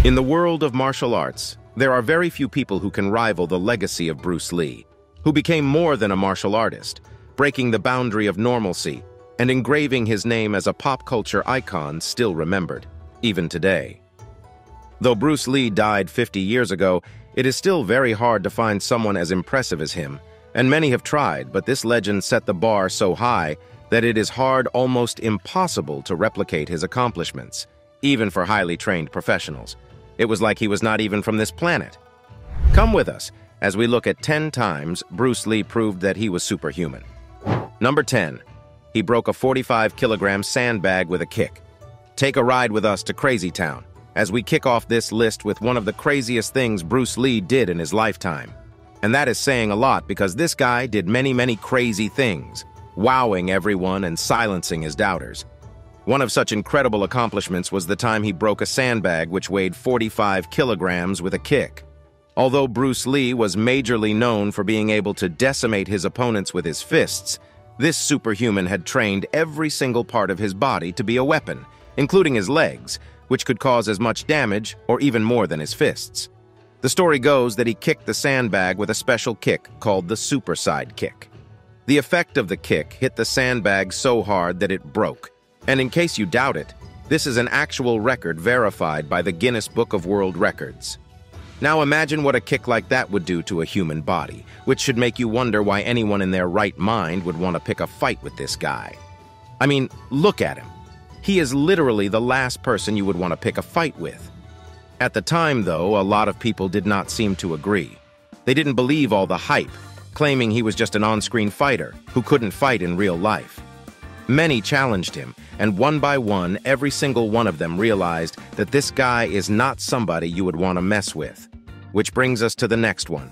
In the world of martial arts, there are very few people who can rival the legacy of Bruce Lee, who became more than a martial artist, breaking the boundary of normalcy and engraving his name as a pop culture icon still remembered, even today. Though Bruce Lee died 50 years ago, it is still very hard to find someone as impressive as him, and many have tried, but this legend set the bar so high that it is hard, almost impossible, to replicate his accomplishments, even for highly trained professionals. It was like he was not even from this planet. Come with us as we look at 10 times Bruce Lee proved that he was superhuman. Number 10. He broke a 45-kilogram sandbag with a kick. Take a ride with us to Crazy Town as we kick off this list with one of the craziest things Bruce Lee did in his lifetime. And that is saying a lot because this guy did many crazy things, wowing everyone and silencing his doubters. One of such incredible accomplishments was the time he broke a sandbag which weighed 45 kilograms with a kick. Although Bruce Lee was majorly known for being able to decimate his opponents with his fists, this superhuman had trained every single part of his body to be a weapon, including his legs, which could cause as much damage or even more than his fists. The story goes that he kicked the sandbag with a special kick called the super side kick. The effect of the kick hit the sandbag so hard that it broke. And in case you doubt it, this is an actual record verified by the Guinness Book of World Records. Now imagine what a kick like that would do to a human body, which should make you wonder why anyone in their right mind would want to pick a fight with this guy. I mean, look at him. He is literally the last person you would want to pick a fight with. At the time, though, a lot of people did not seem to agree. They didn't believe all the hype, claiming he was just an on-screen fighter who couldn't fight in real life. Many challenged him, and one by one, every single one of them realized that this guy is not somebody you would want to mess with. Which brings us to the next one.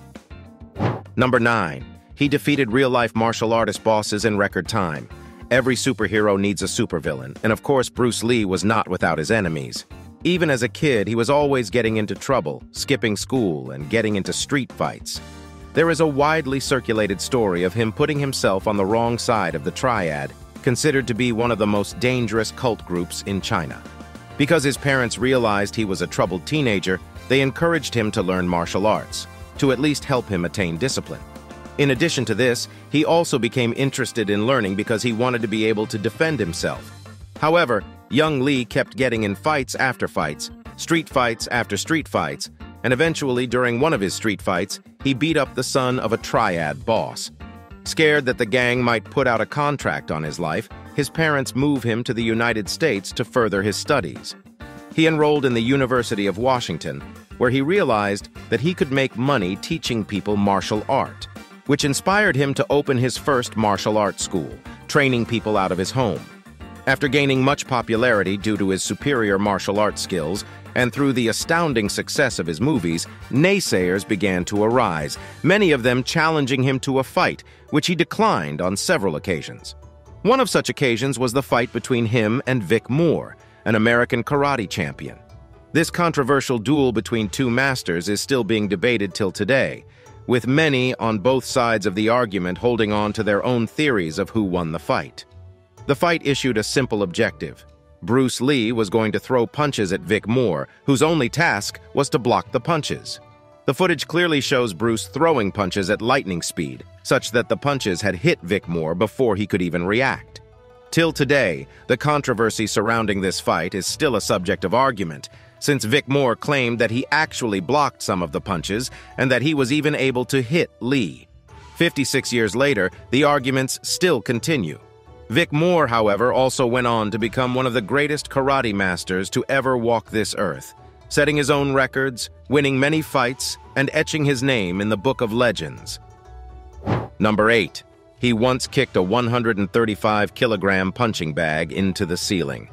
Number 9. He defeated real-life martial artist bosses in record time. Every superhero needs a supervillain, and of course Bruce Lee was not without his enemies. Even as a kid, he was always getting into trouble, skipping school, and getting into street fights. There is a widely circulated story of him putting himself on the wrong side of the triad, considered to be one of the most dangerous cult groups in China. Because his parents realized he was a troubled teenager, they encouraged him to learn martial arts, to at least help him attain discipline. In addition to this, he also became interested in learning because he wanted to be able to defend himself. However, young Lee kept getting in fights after fights, street fights after street fights, and eventually, during one of his street fights, he beat up the son of a triad boss. Scared that the gang might put out a contract on his life, his parents moved him to the United States to further his studies. He enrolled in the University of Washington, where he realized that he could make money teaching people martial art, which inspired him to open his first martial arts school, training people out of his home. After gaining much popularity due to his superior martial arts skills, and through the astounding success of his movies, naysayers began to arise, many of them challenging him to a fight, which he declined on several occasions. One of such occasions was the fight between him and Vic Moore, an American karate champion. This controversial duel between two masters is still being debated till today, with many on both sides of the argument holding on to their own theories of who won the fight. The fight issued a simple objective. Bruce Lee was going to throw punches at Vic Moore, whose only task was to block the punches. The footage clearly shows Bruce throwing punches at lightning speed, such that the punches had hit Vic Moore before he could even react. Till today, the controversy surrounding this fight is still a subject of argument, since Vic Moore claimed that he actually blocked some of the punches and that he was even able to hit Lee. 56 years later, the arguments still continue. Vic Moore, however, also went on to become one of the greatest karate masters to ever walk this earth, setting his own records, winning many fights, and etching his name in the Book of Legends. Number 8. He once kicked a 135-kilogram punching bag into the ceiling.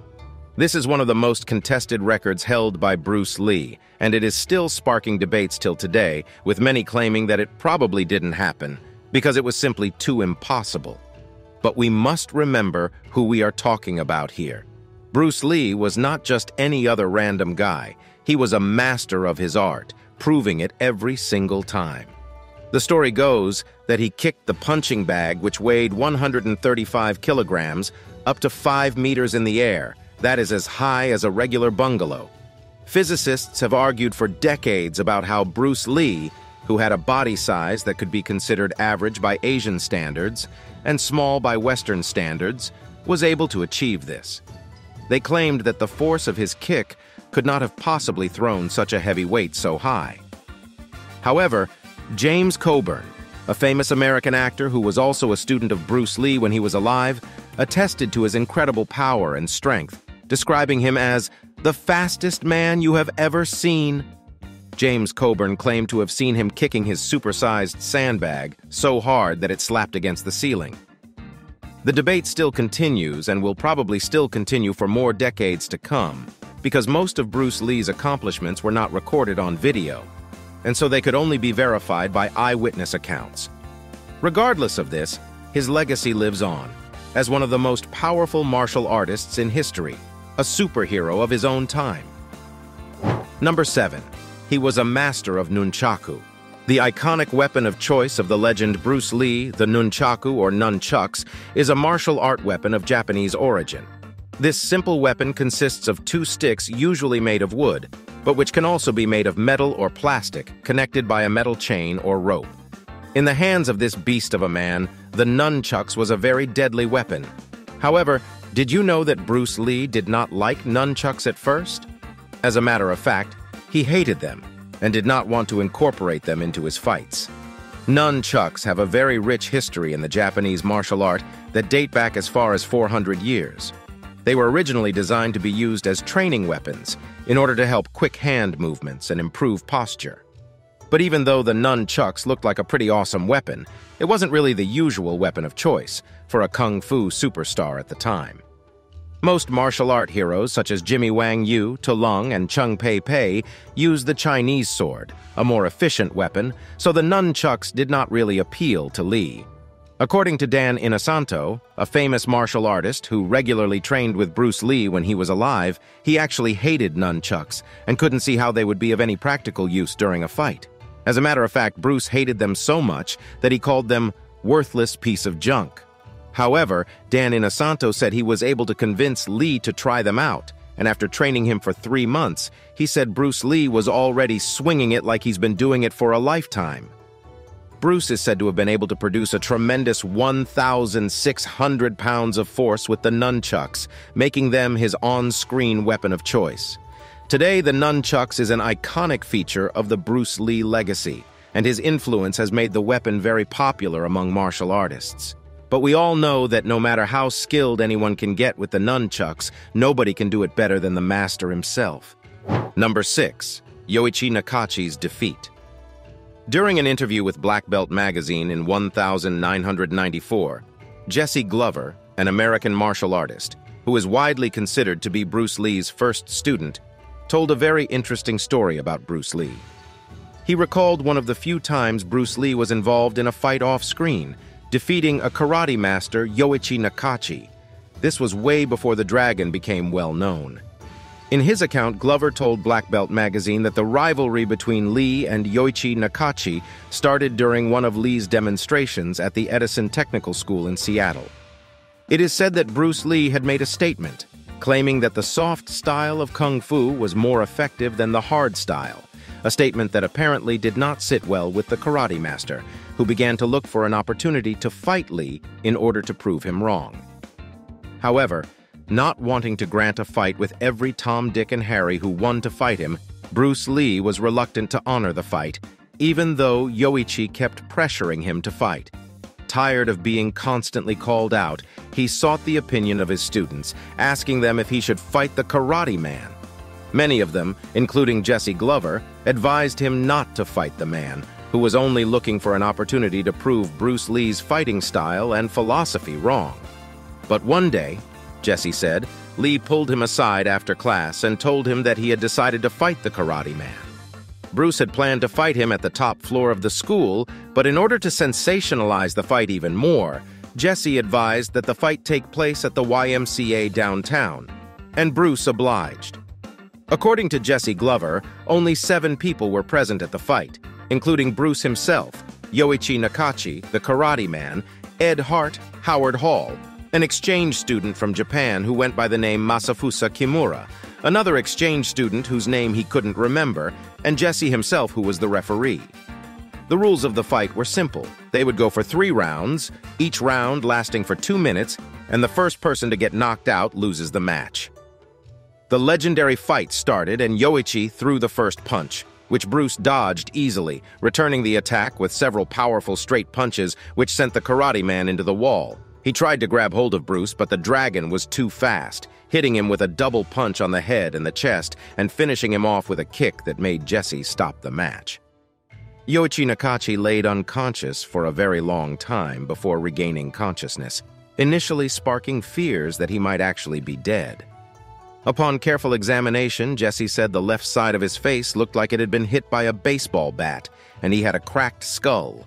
This is one of the most contested records held by Bruce Lee, and it is still sparking debates till today, with many claiming that it probably didn't happen, because it was simply too impossible. But we must remember who we are talking about here. Bruce Lee was not just any other random guy. He was a master of his art, proving it every single time. The story goes that he kicked the punching bag, which weighed 135 kilograms, up to 5 meters in the air. That is as high as a regular bungalow. Physicists have argued for decades about how Bruce Lee, who had a body size that could be considered average by Asian standards and small by Western standards, was able to achieve this. They claimed that the force of his kick could not have possibly thrown such a heavy weight so high. However, James Coburn, a famous American actor who was also a student of Bruce Lee when he was alive, attested to his incredible power and strength, describing him as the fastest man you have ever seen. James Coburn claimed to have seen him kicking his supersized sandbag so hard that it slapped against the ceiling. The debate still continues and will probably still continue for more decades to come, because most of Bruce Lee's accomplishments were not recorded on video, and so they could only be verified by eyewitness accounts. Regardless of this, his legacy lives on, as one of the most powerful martial artists in history, a superhero of his own time. Number 7. He was a master of nunchaku. The iconic weapon of choice of the legend Bruce Lee, the nunchaku or nunchucks, is a martial art weapon of Japanese origin. This simple weapon consists of 2 sticks usually made of wood, but which can also be made of metal or plastic, connected by a metal chain or rope. In the hands of this beast of a man, the nunchucks was a very deadly weapon. However, did you know that Bruce Lee did not like nunchucks at first? As a matter of fact, he hated them and did not want to incorporate them into his fights. Nunchucks have a very rich history in the Japanese martial art that date back as far as 400 years. They were originally designed to be used as training weapons in order to help quick hand movements and improve posture. But even though the nunchucks looked like a pretty awesome weapon, it wasn't really the usual weapon of choice for a kung fu superstar at the time. Most martial art heroes, such as Jimmy Wang Yu, To Lung, and Chung Pei Pei, used the Chinese sword, a more efficient weapon, so the nunchucks did not really appeal to Lee. According to Dan Inosanto, a famous martial artist who regularly trained with Bruce Lee when he was alive, he actually hated nunchucks and couldn't see how they would be of any practical use during a fight. As a matter of fact, Bruce hated them so much that he called them worthless piece of junk. However, Dan Inosanto said he was able to convince Lee to try them out, and after training him for 3 months, he said Bruce Lee was already swinging it like he's been doing it for a lifetime. Bruce is said to have been able to produce a tremendous 1,600 pounds of force with the nunchucks, making them his on-screen weapon of choice. Today, the nunchucks is an iconic feature of the Bruce Lee legacy, and his influence has made the weapon very popular among martial artists. But we all know that no matter how skilled anyone can get with the nunchucks, nobody can do it better than the master himself. Number 6. YOICHI NAKACHI'S defeat. During an interview with Black Belt magazine in 1994, Jesse Glover, an American martial artist, who is widely considered to be Bruce Lee's first student, told a very interesting story about Bruce Lee. He recalled one of the few times Bruce Lee was involved in a fight off-screen, defeating a karate master, YOICHI NAKACHI. This was way before the Dragon became well known. In his account, Glover told Black Belt magazine that the rivalry between Lee and YOICHI NAKACHI started during one of Lee's demonstrations at the Edison Technical School in Seattle. It is said that Bruce Lee had made a statement, claiming that the soft style of kung fu was more effective than the hard style, a statement that apparently did not sit well with the karate master, who began to look for an opportunity to fight Lee in order to prove him wrong. However, not wanting to grant a fight with every Tom, Dick, and Harry who won to fight him, Bruce Lee was reluctant to honor the fight, even though YOICHI kept pressuring him to fight. Tired of being constantly called out, he sought the opinion of his students, asking them if he should fight the karate man. Many of them, including Jesse Glover, advised him not to fight the man, who was only looking for an opportunity to prove Bruce Lee's fighting style and philosophy wrong. But one day, Jesse said, Lee pulled him aside after class and told him that he had decided to fight the karate man. Bruce had planned to fight him at the top floor of the school, but in order to sensationalize the fight even more, Jesse advised that the fight take place at the YMCA downtown, and Bruce obliged. According to Jesse Glover, only 7 people were present at the fight, including Bruce himself, YOICHI NAKACHI, the karate man, Ed Hart, Howard Hall, an exchange student from Japan who went by the name Masafusa Kimura, another exchange student whose name he couldn't remember, and Jesse himself, who was the referee. The rules of the fight were simple. They would go for 3 rounds, each round lasting for 2 minutes, and the first person to get knocked out loses the match. The legendary fight started, and YOICHI threw the first punch, which Bruce dodged easily, returning the attack with several powerful straight punches which sent the karate man into the wall. He tried to grab hold of Bruce, but the dragon was too fast, hitting him with a double punch on the head and the chest and finishing him off with a kick that made Jesse stop the match. YOICHI NAKACHI laid unconscious for a very long time before regaining consciousness, initially sparking fears that he might actually be dead. Upon careful examination, Jesse said the left side of his face looked like it had been hit by a baseball bat, and he had a cracked skull.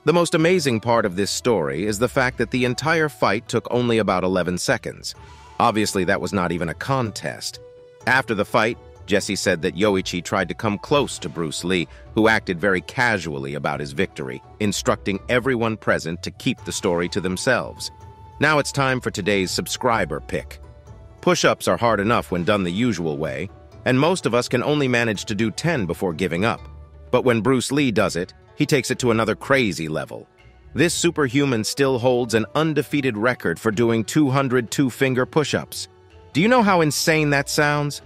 The most amazing part of this story is the fact that the entire fight took only about 11 seconds. Obviously, that was not even a contest. After the fight, Jesse said that YOICHI tried to come close to Bruce Lee, who acted very casually about his victory, instructing everyone present to keep the story to themselves. Now it's time for today's subscriber pick. Push-ups are hard enough when done the usual way, and most of us can only manage to do 10 before giving up. But when Bruce Lee does it, he takes it to another crazy level. This superhuman still holds an undefeated record for doing 200 two-finger push-ups. Do you know how insane that sounds?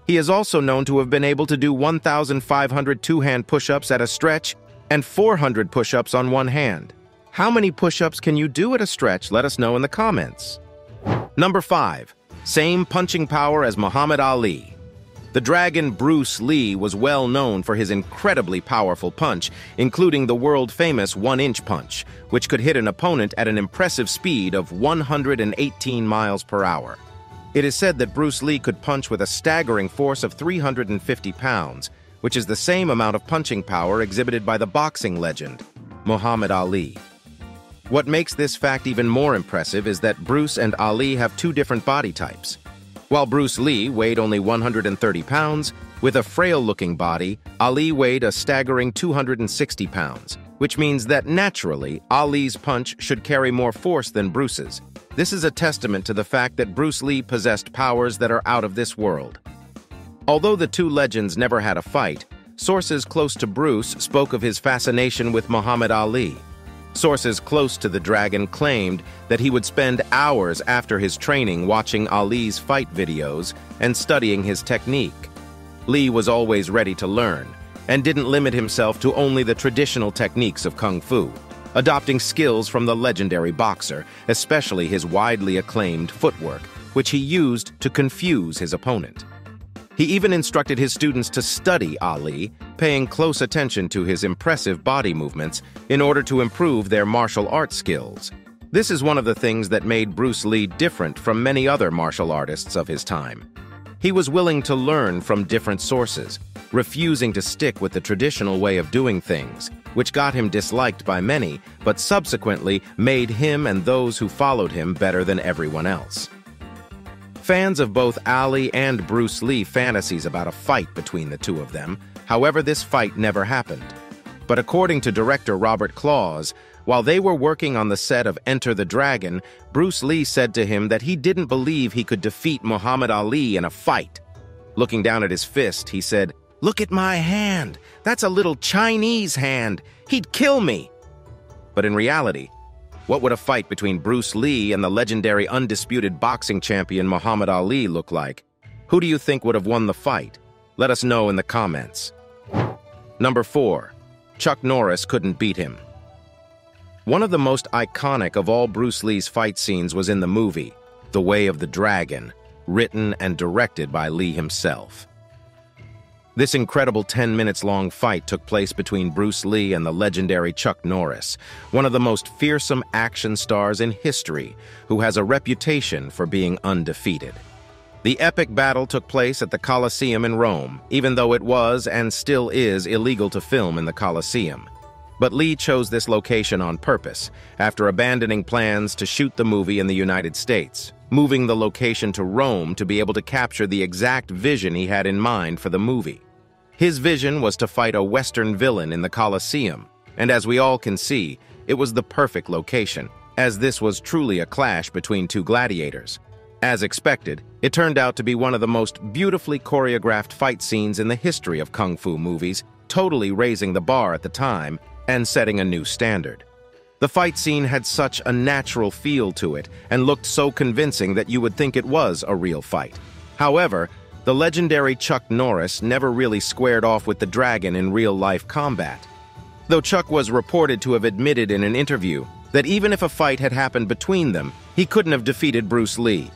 He is also known to have been able to do 1,500 two-hand push-ups at a stretch and 400 push-ups on one hand. How many push-ups can you do at a stretch? Let us know in the comments. Number 5. Same punching power as Muhammad Ali. The dragon Bruce Lee was well known for his incredibly powerful punch, including the world-famous 1-inch punch, which could hit an opponent at an impressive speed of 118 miles per hour. It is said that Bruce Lee could punch with a staggering force of 350 pounds, which is the same amount of punching power exhibited by the boxing legend, Muhammad Ali. What makes this fact even more impressive is that Bruce and Ali have 2 different body types. While Bruce Lee weighed only 130 pounds, with a frail-looking body, Ali weighed a staggering 260 pounds, which means that naturally, Ali's punch should carry more force than Bruce's. This is a testament to the fact that Bruce Lee possessed powers that are out of this world. Although the 2 legends never had a fight, sources close to Bruce spoke of his fascination with Muhammad Ali. Sources close to the dragon claimed that he would spend hours after his training watching Ali's fight videos and studying his technique. Lee was always ready to learn and didn't limit himself to only the traditional techniques of Kung Fu, adopting skills from the legendary boxer, especially his widely acclaimed footwork, which he used to confuse his opponent. He even instructed his students to study Ali, paying close attention to his impressive body movements in order to improve their martial arts skills. This is one of the things that made Bruce Lee different from many other martial artists of his time. He was willing to learn from different sources, refusing to stick with the traditional way of doing things, which got him disliked by many, but subsequently made him and those who followed him better than everyone else. Fans of both Ali and Bruce Lee fantasies about a fight between the 2 of them. However, this fight never happened. But according to director Robert Claus, while they were working on the set of Enter the Dragon, Bruce Lee said to him that he didn't believe he could defeat Muhammad Ali in a fight. Looking down at his fist, he said, "Look at my hand. That's a little Chinese hand. He'd kill me." But in reality, what would a fight between Bruce Lee and the legendary undisputed boxing champion Muhammad Ali look like? Who do you think would have won the fight? Let us know in the comments. Number 4. Chuck Norris couldn't beat him. One of the most iconic of all Bruce Lee's fight scenes was in the movie, The Way of the Dragon, written and directed by Lee himself. This incredible 10 minutes long fight took place between Bruce Lee and the legendary Chuck Norris, one of the most fearsome action stars in history, who has a reputation for being undefeated. The epic battle took place at the Colosseum in Rome, even though it was and still is illegal to film in the Colosseum. But Lee chose this location on purpose, after abandoning plans to shoot the movie in the United States, moving the location to Rome to be able to capture the exact vision he had in mind for the movie. His vision was to fight a Western villain in the Colosseum, and as we all can see, it was the perfect location, as this was truly a clash between two gladiators. As expected, it turned out to be one of the most beautifully choreographed fight scenes in the history of kung fu movies, totally raising the bar at the time and setting a new standard. The fight scene had such a natural feel to it and looked so convincing that you would think it was a real fight. However, the legendary Chuck Norris never really squared off with the dragon in real-life combat. Though Chuck was reported to have admitted in an interview that even if a fight had happened between them, he couldn't have defeated Bruce Lee.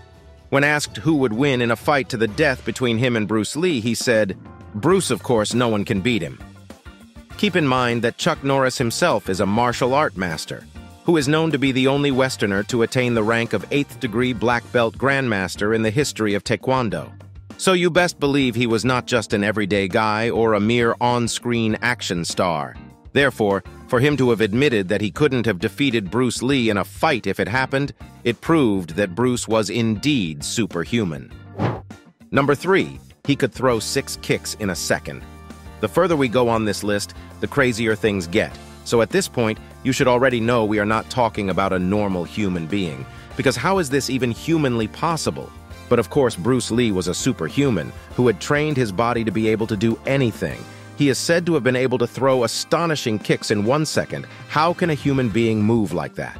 When asked who would win in a fight to the death between him and Bruce Lee, he said, "Bruce, of course, no one can beat him." Keep in mind that Chuck Norris himself is a martial art master, who is known to be the only Westerner to attain the rank of 8th degree black belt grandmaster in the history of Taekwondo. So you best believe he was not just an everyday guy or a mere on-screen action star. Therefore, for him to have admitted that he couldn't have defeated Bruce Lee in a fight if it happened, it proved that Bruce was indeed superhuman. Number 3, he could throw 6 kicks in a second. The further we go on this list, the crazier things get. So at this point, you should already know we are not talking about a normal human being, because how is this even humanly possible? But of course, Bruce Lee was a superhuman who had trained his body to be able to do anything. He is said to have been able to throw astonishing kicks in 1 second. How can a human being move like that?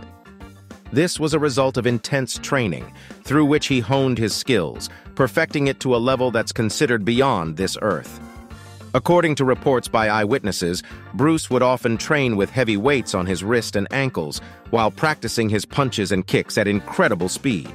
This was a result of intense training, through which he honed his skills, perfecting it to a level that's considered beyond this earth. According to reports by eyewitnesses, Bruce would often train with heavy weights on his wrist and ankles while practicing his punches and kicks at incredible speed.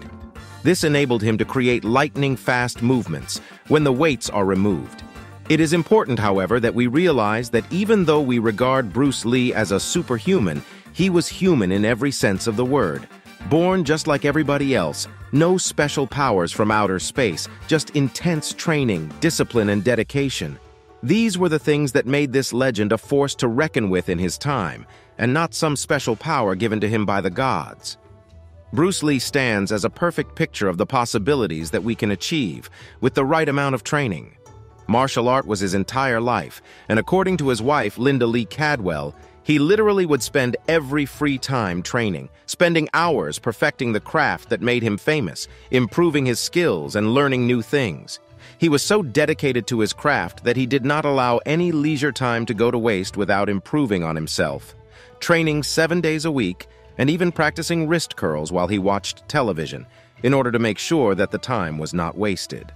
This enabled him to create lightning-fast movements when the weights are removed. It is important, however, that we realize that even though we regard Bruce Lee as a superhuman, he was human in every sense of the word. Born just like everybody else, no special powers from outer space, just intense training, discipline, and dedication. These were the things that made this legend a force to reckon with in his time, and not some special power given to him by the gods. Bruce Lee stands as a perfect picture of the possibilities that we can achieve with the right amount of training. Martial art was his entire life, and according to his wife, Linda Lee Cadwell, he literally would spend every free time training, spending hours perfecting the craft that made him famous, improving his skills and learning new things. He was so dedicated to his craft that he did not allow any leisure time to go to waste without improving on himself, training 7 days a week and even practicing wrist curls while he watched television in order to make sure that the time was not wasted.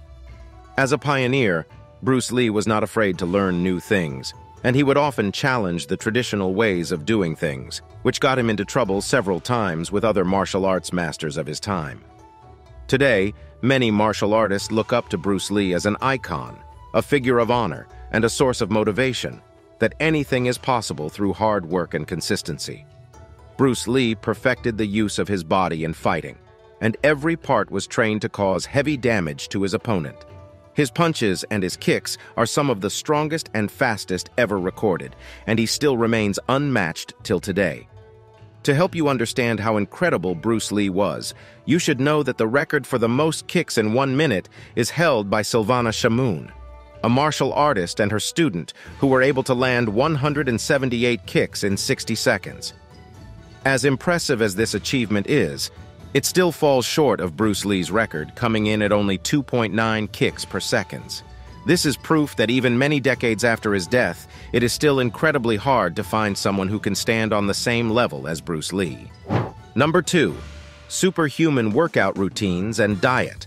As a pioneer, Bruce Lee was not afraid to learn new things, and he would often challenge the traditional ways of doing things, which got him into trouble several times with other martial arts masters of his time. Today, many martial artists look up to Bruce Lee as an icon, a figure of honor, and a source of motivation, that anything is possible through hard work and consistency. Bruce Lee perfected the use of his body in fighting, and every part was trained to cause heavy damage to his opponent. His punches and his kicks are some of the strongest and fastest ever recorded, and he still remains unmatched till today. To help you understand how incredible Bruce Lee was, you should know that the record for the most kicks in 1 minute is held by Silvana Shamoun, a martial artist and her student who were able to land 178 kicks in 60 seconds. As impressive as this achievement is, it still falls short of Bruce Lee's record, coming in at only 2.9 kicks per second. This is proof that even many decades after his death, it is still incredibly hard to find someone who can stand on the same level as Bruce Lee. Number 2, superhuman workout routines and diet.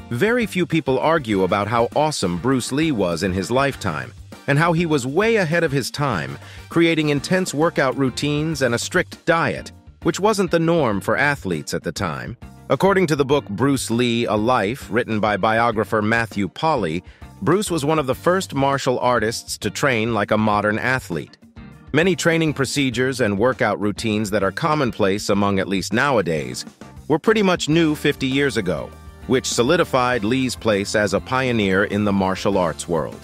Very few people argue about how awesome Bruce Lee was in his lifetime, and how he was way ahead of his time, creating intense workout routines and a strict diet, which wasn't the norm for athletes at the time. According to the book Bruce Lee, A Life, written by biographer Matthew Polly, Bruce was one of the first martial artists to train like a modern athlete. Many training procedures and workout routines that are commonplace among at least nowadays were pretty much new 50 years ago, which solidified Lee's place as a pioneer in the martial arts world.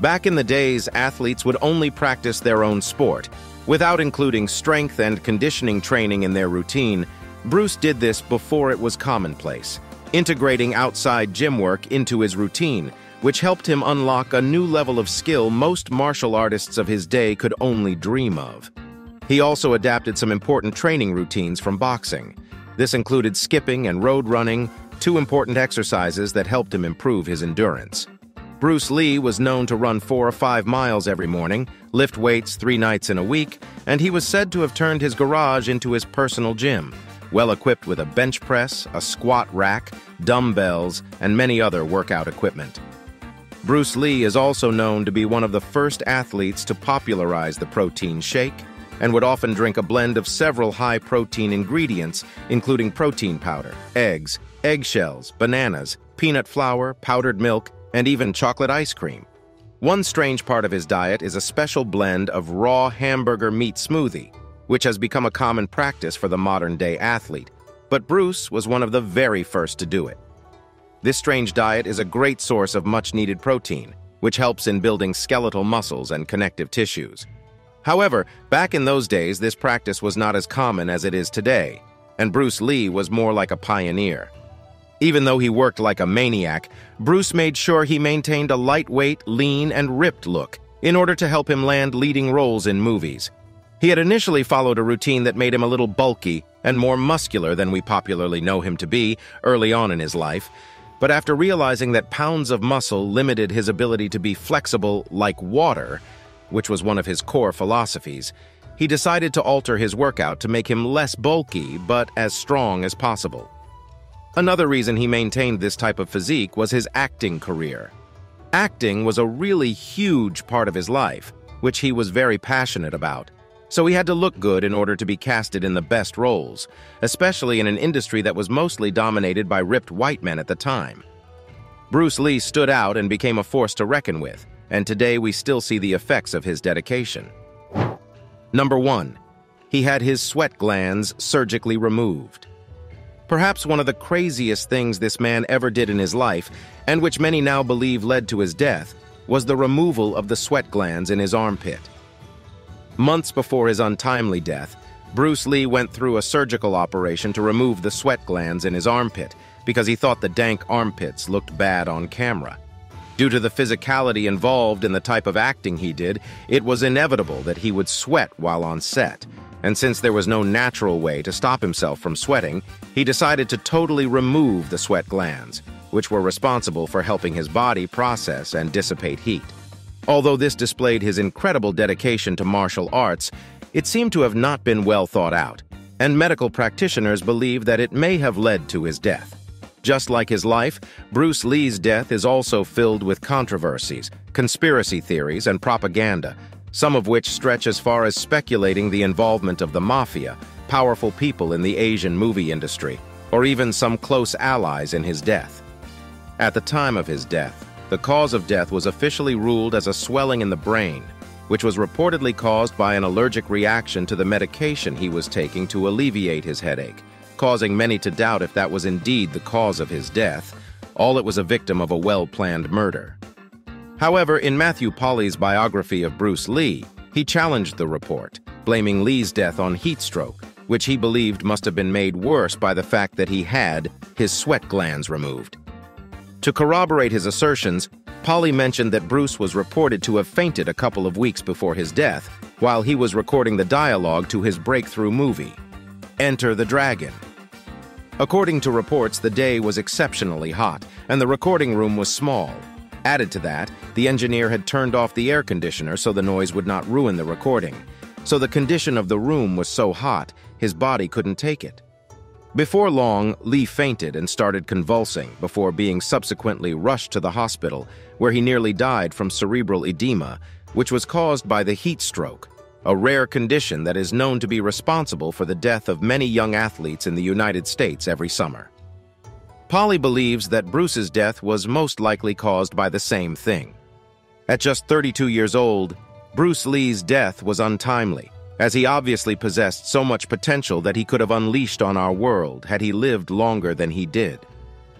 Back in the days, athletes would only practice their own sport, without including strength and conditioning training in their routine. Bruce did this before it was commonplace, integrating outside gym work into his routine, which helped him unlock a new level of skill most martial artists of his day could only dream of. He also adapted some important training routines from boxing. This included skipping and road running, two important exercises that helped him improve his endurance. Bruce Lee was known to run 4 or 5 miles every morning, lift weights 3 nights in a week, and he was said to have turned his garage into his personal gym, well equipped with a bench press, a squat rack, dumbbells, and many other workout equipment. Bruce Lee is also known to be one of the first athletes to popularize the protein shake, and would often drink a blend of several high-protein ingredients, including protein powder, eggs, eggshells, bananas, peanut flour, powdered milk, and even chocolate ice cream. One strange part of his diet is a special blend of raw hamburger meat smoothie, which has become a common practice for the modern-day athlete, but Bruce was one of the very first to do it. This strange diet is a great source of much-needed protein, which helps in building skeletal muscles and connective tissues. However, back in those days, this practice was not as common as it is today, and Bruce Lee was more like a pioneer. Even though he worked like a maniac, Bruce made sure he maintained a lightweight, lean, and ripped look in order to help him land leading roles in movies. He had initially followed a routine that made him a little bulky and more muscular than we popularly know him to be early on in his life, but after realizing that pounds of muscle limited his ability to be flexible like water, which was one of his core philosophies, he decided to alter his workout to make him less bulky but as strong as possible. Another reason he maintained this type of physique was his acting career. Acting was a really huge part of his life, which he was very passionate about, so he had to look good in order to be casted in the best roles, especially in an industry that was mostly dominated by ripped white men at the time. Bruce Lee stood out and became a force to reckon with, and today we still see the effects of his dedication. Number 1. He had his sweat glands surgically removed. Perhaps one of the craziest things this man ever did in his life, and which many now believe led to his death, was the removal of the sweat glands in his armpit. Months before his untimely death, Bruce Lee went through a surgical operation to remove the sweat glands in his armpit because he thought the dank armpits looked bad on camera. Due to the physicality involved in the type of acting he did, it was inevitable that he would sweat while on set. And since there was no natural way to stop himself from sweating, he decided to totally remove the sweat glands, which were responsible for helping his body process and dissipate heat. Although this displayed his incredible dedication to martial arts, it seemed to have not been well thought out, and medical practitioners believe that it may have led to his death. Just like his life, Bruce Lee's death is also filled with controversies, conspiracy theories, and propaganda, some of which stretch as far as speculating the involvement of the mafia, powerful people in the Asian movie industry, or even some close allies in his death. At the time of his death, the cause of death was officially ruled as a swelling in the brain, which was reportedly caused by an allergic reaction to the medication he was taking to alleviate his headache, causing many to doubt if that was indeed the cause of his death, or it was a victim of a well-planned murder. However, in Matthew Polly's biography of Bruce Lee, he challenged the report, blaming Lee's death on heat stroke, which he believed must have been made worse by the fact that he had his sweat glands removed. To corroborate his assertions, Polly mentioned that Bruce was reported to have fainted a couple of weeks before his death while he was recording the dialogue to his breakthrough movie, Enter the Dragon. According to reports, the day was exceptionally hot, and the recording room was small. Added to that, the engineer had turned off the air conditioner so the noise would not ruin the recording. So the condition of the room was so hot, his body couldn't take it. Before long, Lee fainted and started convulsing before being subsequently rushed to the hospital, where he nearly died from cerebral edema, which was caused by the heat stroke, a rare condition that is known to be responsible for the death of many young athletes in the United States every summer. Polly believes that Bruce's death was most likely caused by the same thing. At just 32 years old, Bruce Lee's death was untimely, as he obviously possessed so much potential that he could have unleashed on our world had he lived longer than he did.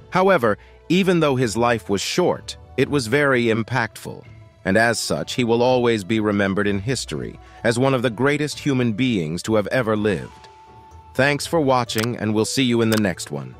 However, even though his life was short, it was very impactful, and as such, he will always be remembered in history as one of the greatest human beings to have ever lived. Thanks for watching, and we'll see you in the next one.